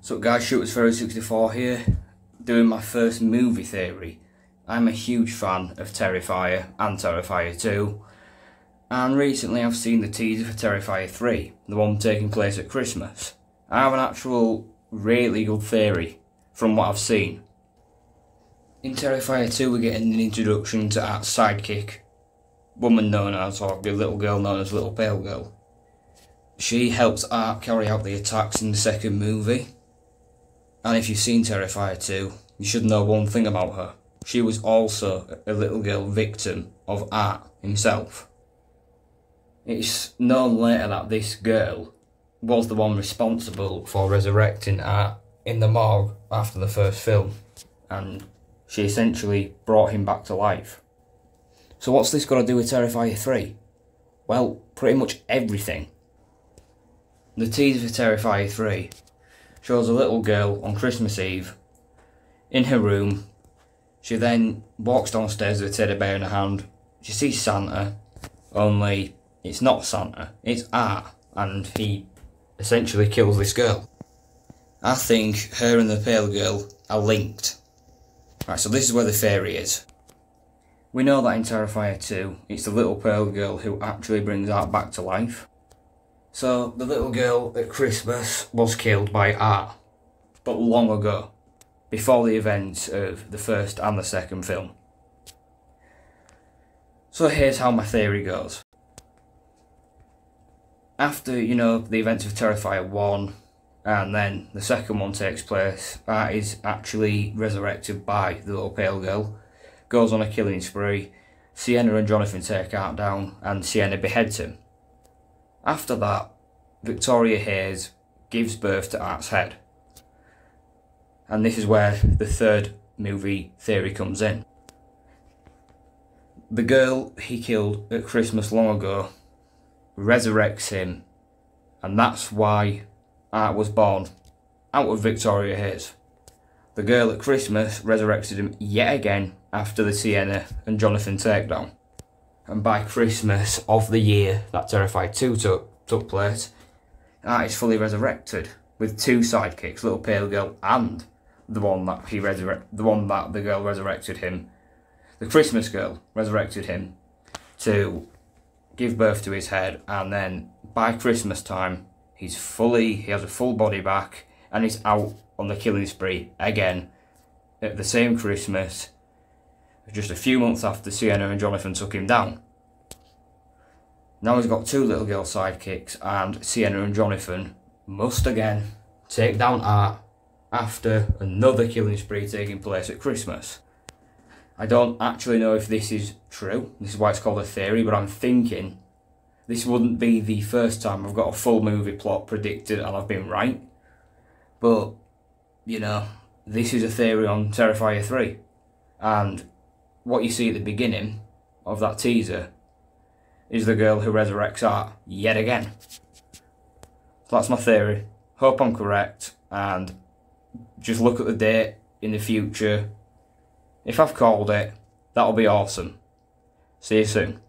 So guys, Shooters 64 here, doing my first movie theory. I'm a huge fan of Terrifier and Terrifier 2, and recently I've seen the teaser for Terrifier 3, the one taking place at Christmas. I have an actual really good theory from what I've seen. In Terrifier 2 we're getting an introduction to Art's sidekick, woman known as, or the little girl known as Little Pale Girl. She helps Art carry out the attacks in the second movie. And if you've seen Terrifier 2, you should know one thing about her. She was also a little girl victim of Art himself. It's known later that this girl was the one responsible for resurrecting Art in the morgue after the first film, and she essentially brought him back to life. So what's this got to do with Terrifier 3? Well, pretty much everything. The teaser for Terrifier 3 shows a little girl on Christmas Eve in her room. She then walks downstairs with a teddy bear in her hand. She sees Santa, only it's not Santa, it's Art, and he essentially kills this girl. I think her and the pale girl are linked. Right, so this is where the theory is. We know that in Terrifier 2, it's the little pale girl who actually brings Art back to life. So, the little girl at Christmas was killed by Art, but long ago, before the events of the first and the second film. So here's how my theory goes. After, the events of Terrifier 1, and then the second one takes place, Art is actually resurrected by the little pale girl, goes on a killing spree, Sienna and Jonathan take Art down, and Sienna beheads him. After that, Victoria Hayes gives birth to Art's head. And this is where the third movie theory comes in. The girl he killed at Christmas long ago resurrects him, and that's why Art was born out of Victoria Hayes. The girl at Christmas resurrected him yet again after the Sienna and Jonathan takedown. And by Christmas of the year that Terrifier 2 took place, Art is fully resurrected with two sidekicks, Little Pale Girl and the one that the girl resurrected him. The Christmas girl resurrected him to give birth to his head, and then by Christmas time he has a full body back and he's out on the killing spree again at the same Christmas, just a few months after Sienna and Jonathan took him down. Now he's got two little girl sidekicks, and Sienna and Jonathan must again take down Art after another killing spree taking place at Christmas. I don't actually know if this is true, this is why it's called a theory, but I'm thinking this wouldn't be the first time I've got a full movie plot predicted and I've been right. But, this is a theory on Terrifier 3. And what you see at the beginning of that teaser is the girl who resurrects Art yet again. So that's my theory. Hope I'm correct, and just look at the date in the future. If I've called it, that'll be awesome. See you soon.